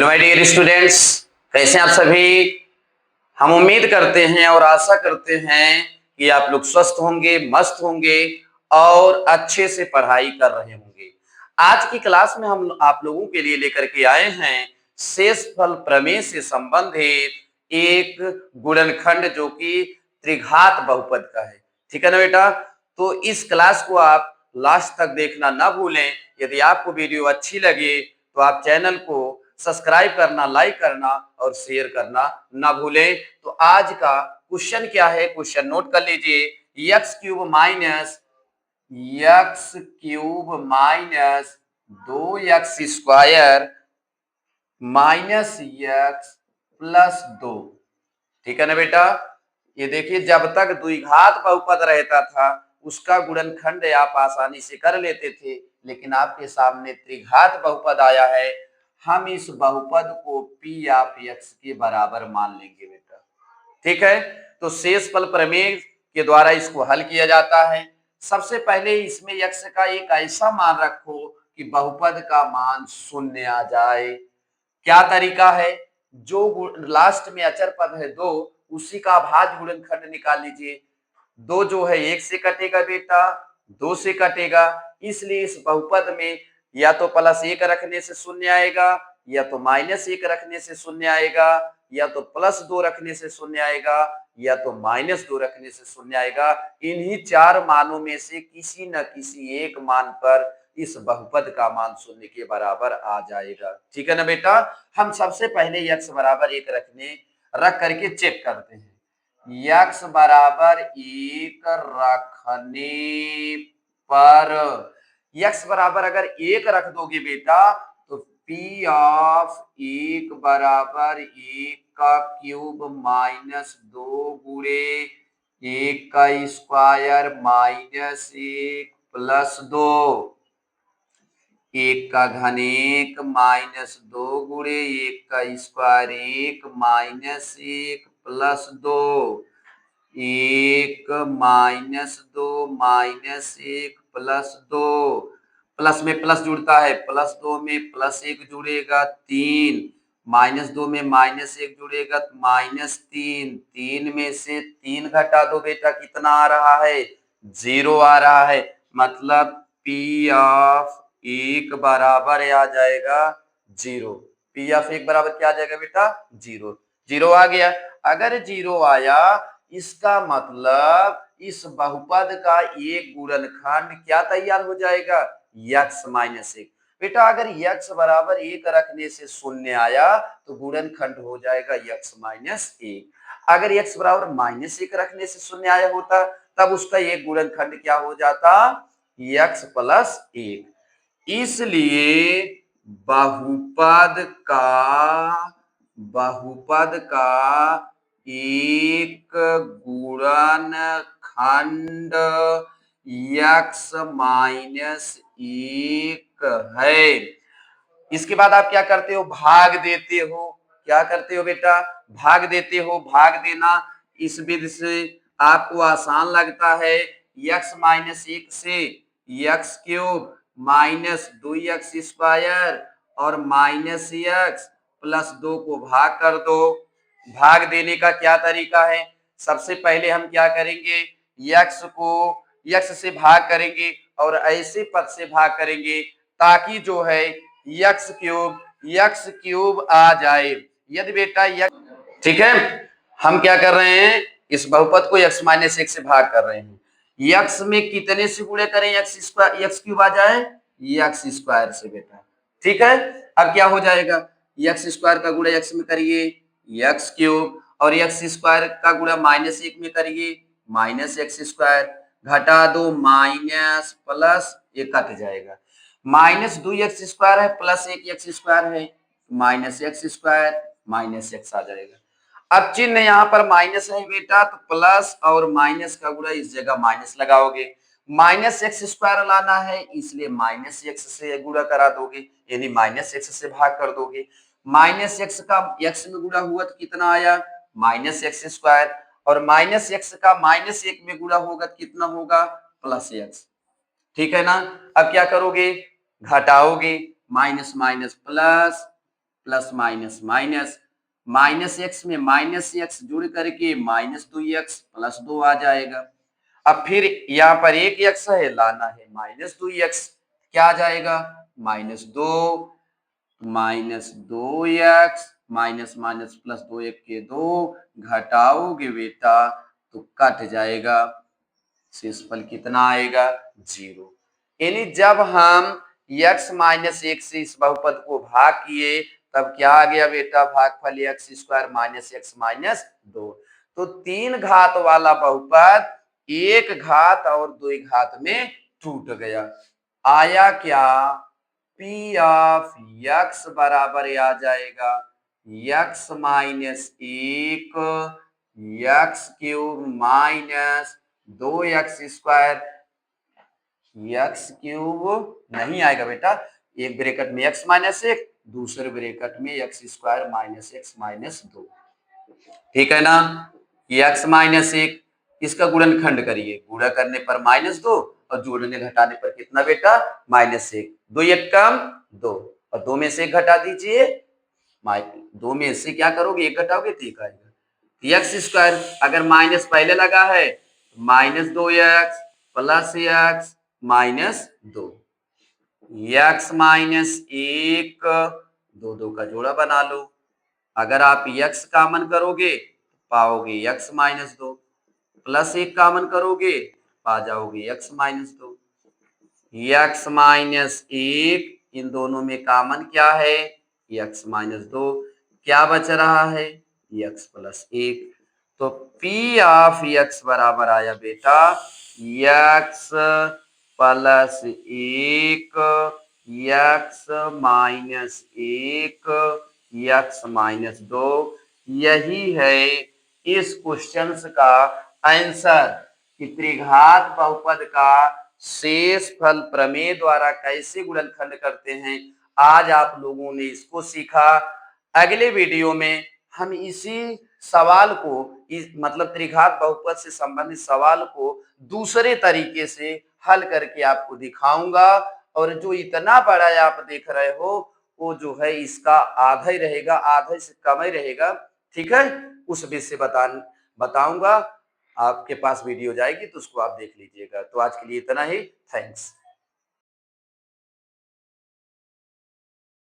My dear students, कैसे हैं आप सभी। हम उम्मीद करते हैं और आशा करते हैं कि आप लोग स्वस्थ होंगे, मस्त होंगे और अच्छे से पढ़ाई कर रहे होंगे। आज की क्लास में हम आप लोगों के लिए लेकर के आए हैं शेषफल प्रमेय से संबंधित एक गुणनखंड जो कि त्रिघात बहुपद का है। ठीक है ना बेटा। तो इस क्लास को आप लास्ट तक देखना ना भूलें। यदि आपको वीडियो अच्छी लगे तो आप चैनल को सब्सक्राइब करना, लाइक करना और शेयर करना ना भूलें। तो आज का क्वेश्चन क्या है, क्वेश्चन नोट कर लीजिए। X cube minus 2x² minus x plus 2। ठीक है ना बेटा। ये देखिए, जब तक द्विघात बहुपद रहता था उसका गुणनखंड आप आसानी से कर लेते थे, लेकिन आपके सामने त्रिघात बहुपद आया है। हम इस बहुपद को पी ऑफ एक्स के बराबर मान लेंगे बेटा। ठीक है। तो शेषफल प्रमेय के द्वारा इसको हल किया जाता है। सबसे पहले इसमें एक्स का एक ऐसा मान रखो कि बहुपद का मान शून्य आ जाए। क्या तरीका है, जो लास्ट में अचर पद है दो, उसी का भाज्य गुणनखंड निकाल लीजिए। दो जो है एक से कटेगा बेटा, दो से कटेगा, इसलिए इस बहुपद में या तो +1 रखने से शून्य आएगा, या तो -1 रखने से शून्य आएगा, या तो +2 रखने से शून्य आएगा, या तो -2 रखने से शून्य आएगा। इन्हीं चार मानों में से किसी न किसी एक मान पर इस बहुपद का मान शून्य के बराबर आ जाएगा। ठीक है ना बेटा। हम सबसे पहले x बराबर 1 रख करके चेक करते हैं। x बराबर 1 रखने पर, x बराबर अगर 1 रख दोगे बेटा तो p ऑफ 1 बराबर 1 का क्यूब माइनस 2 गुणे 1 का स्क्वायर माइनस 1 प्लस 2, 1 का घन 1 माइनस 2 गुणे 1 का square 1 minus 1 plus 2, 1 minus 2 minus 1 plus 2, plus में प्लस जुड़ता है, +2 में +1 जुड़ेगा 3, -2 में -1 जुड़ेगा -3, 3 में से 3 घटा दो बेटा, कितना आ रहा है, 0 आ रहा है। मतलब P ऑफ 1 बराबर आ जाएगा 0। P ऑफ 1 बराबर क्या आ जाएगा बेटा, 0। 0 आ गया। अगर 0 आया इसका मतलब इस बहुपद का एक गुणनखंड क्या तैयार हो जाएगा, x माइनस 1। बेटा अगर x बराबर 1 रखने से शून्य आया तो गुणनखंड हो जाएगा x माइनस 1। अगर x बराबर -1 रखने से शून्य आया होता तब उसका एक गुणनखंड क्या हो जाता, x प्लस 1। इसलिए बहुपद का एक गुणनखंड x माइनस 1 है। इसके बाद आप क्या करते हो, भाग देते हो। क्या करते हो बेटा, भाग देते हो। भाग देना इस विधि से आपको आसान लगता है। x माइनस 1 से x क्यूब माइनस 2x² और माइनस x प्लस 2 को भाग कर दो। भाग देने का क्या तरीका है, सबसे पहले हम क्या करेंगे, x को x से भाग करेंगे और ऐसे पद से भाग करेंगे ताकि जो है x क्यूब आ जाए। यदि बेटा ठीक है, हम क्या कर रहे हैं, इस बहुपद को x माइनस 1 से भाग कर रहे हैं। x में कितने से गुणे करें x क्यूब आ जाए, x² से बेटा। ठीक है। अब क्या हो जाएगा, x² का गुणा x में करिए x क्यूब, और x² का गुणा -1 में करिए -x²। घटा दो, माइनस प्लस ये कट जाएगा, -2x² है प्लस 1x² है, -x² -x आ जाएगा। अब चिन्ह यहाँ पर माइनस है बेटा, तो प्लस और माइनस का गुणा इस जगह माइनस लगाओगे। -x² लाना है इसलिए -x से गुणा करा दोगे, यानी -x से भाग कर दोगे। -x का x में गुणा हुआ तो कितना आया, -x², और -x का -1 में गुणा होगा तो कितना होगा, +x। ठीक है ना। अब क्या करोगे, घटाओगे, minus minus plus, plus minus minus, minus X में माइनस एक्स जुड़ करके माइनस 2x प्लस 2 आ जाएगा। अब फिर यहाँ पर एक एक्स है, लाना है माइनस 2x, क्या आ जाएगा minus 2x minus minus plus 2 1 के 2, घटाओगे बेटा तो कट जाएगा, शेषफल कितना आएगा 0। यानी जब हम x माइनस 1 से इस बहुपद को भाग किए तब क्या आ गया बेटा, भागफल x square minus x minus 2। तो 3 घात वाला बहुपद 1 घात और 2 घात में टूट गया। आया क्या, पी ऑफ एक्स बराबर आ जाएगा x minus 1 x cube minus 2x square, x cube नहीं आएगा बेटा, एक ब्रैकेट में x माइनस 1, दूसरे ब्रैकेट में x square minus x minus 2, ठीक है ना। x माइनस 1 इसका गुणनखंड करिए, गुणा करने पर माइनस 2 और जोड़ने घटाने पर कितना बेटा माइनस 1, 2 1 कम 2 और 2 में से 1 घटा दीजिए, 2 में से क्या करोगे 1 घटाओगे तो 1 आएगा। एक्स स्क्वायर अगर माइनस पहले लगा है minus 2x plus x minus 2, x minus 1 2 2 का जोड़ा बना लो। अगर आप x कॉमन करोगे पाओगे x माइनस 2, प्लस 1 कॉमन करोगे पा जाओगे x माइनस 2, x माइनस 1 इन दोनों में कॉमन क्या है x माइनस 2, क्या बच रहा है x प्लस 1। तो P ऑफ x बराबर आया बेटा x plus 1 x minus 1 x minus 2। यही है इस क्वेश्चन का आंसर कि त्रिघात बहुपद का शेषफल प्रमेय द्वारा कैसे गुणनखंड करते हैं। आज आप लोगों ने इसको सीखा। अगले वीडियो में हम इसी सवाल को मतलब त्रिघात बहुपद से संबंधित सवाल को दूसरे तरीके से हल करके आपको दिखाऊंगा, और जो इतना बड़ा आप देख रहे हो वो जो है इसका आधा ही रहेगा, आधे से कम ही रहेगा, ठीक है। उस विषय बताऊंगा, आपके पास वीडियो जाएगी तो उसको आप देख लीजिएगा। तो आज के लिए इतना ही, थैंक्स।